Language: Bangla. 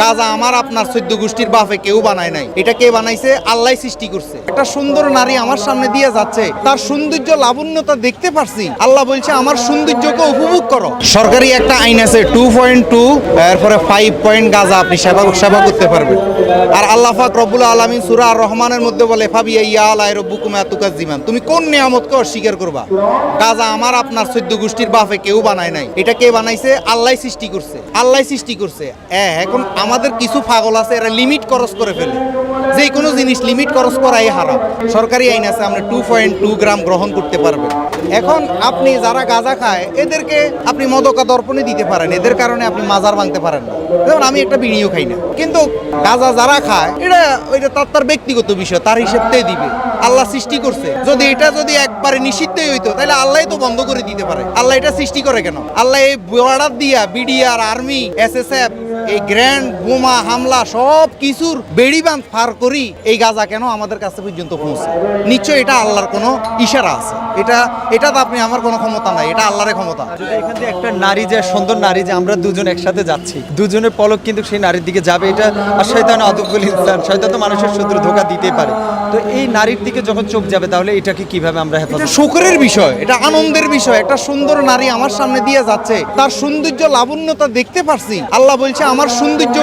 গাজা আমার আপনার 14 গোষ্ঠীর বাপে কেউ বানায় নাই। এটা কে বানাইছে? আল্লাহ সৃষ্টি করছে। একটা সুন্দর নারী আমার সামনে দিয়ে যাচ্ছে, তার সৌন্দর্য লাবণ্যতা দেখতে পারছি। আল্লাহ বলছে আমার সৌন্দর্যকে উপভোগ করো। সরকারি একটা আইন আছে 2.2, এরপরে 5 পয়েন্ট গাজা আপনি সেবা করতে পারবেন। আর আল্লাহ পাক রব্বুল আলামিন সূরা আর রহমানের মধ্যে বলে ফাবিয়া আলাই রব্বুকুম তুকাজ্জিমান, তুমি কোন নিয়ামতকে অস্বীকার করবা? গাজা আমার আপনার 14 গোষ্ঠীর বাপে কেউ বানায় নাই। এটা কে বানাইছে? আল্লাহ সৃষ্টি করছে। আল্লাহ সৃষ্টি করছে। এখন আমাদের কিছু পাগল আছে, এরা লিমিট খরচ করে ফেলে। যে কোনো জিনিস লিমিট খরচ করাই হারাম। সরকারি আইন আছে আমরা 2.2 গ্রাম গ্রহণ করতে পারবেন। এখন আপনি যারা গাঁজা খায় এদেরকে আপনি মদকা দর্পণে দিতে পারেন, এদের কারণে আপনি মাজার ভাঙতে পারেন না। যেমন আমি একটা বিড়িও খাই না, কিন্তু গাঁজা যারা খায় এটা তার ব্যক্তিগত বিষয়, তার হিসেবতেই দিবে। আল্লাহ সৃষ্টি করছে। যদি একবারে নিষিদ্ধই হইতো তাহলে আল্লাহ তো বন্ধ করে দিতে পারে। আল্লাহ এটা সৃষ্টি করে কেন? আল্লাহ এই বর্ডার দিয়া বিডিআর, আর্মি, এসএসএফ, এই গ্র্যান্ড বোমা হামলা সব কিছুর বেড়িবাঁধ পার করি এই গাজা কেন আমাদের কাছে পর্যন্ত পৌঁছে? নিশ্চয় এটা আল্লাহর কোনো ইশারা আছে। এটা তো আপনি আমার কোনো ক্ষমতা নাই, এটা আল্লাহর ক্ষমতা। যদি এখান থেকে একটা নারী, যে সুন্দর নারী, যে আমরা দুজন একসাথে যাচ্ছি, দুজনের পলক কিন্তু সেই নারীর দিকে যাবে, এটা আর শয়তান আদুবুল ইনসান, শয়তান তো মানুষের শত্রু, ধোঁকা দিতেই পারে। তো এই নারীর দিকে যখন চোখ যাবে তাহলে এটাকে কিভাবে আমরা এটা হেফাজত? শুকরের বিষয়, এটা আনন্দের বিষয়। একটা সুন্দর নারী আমার সামনে দিয়ে যাচ্ছে, তার সৌন্দর্য লাবণ্যতা দেখতে পারছি। আল্লাহ বলছে আমার সৌন্দর্যকে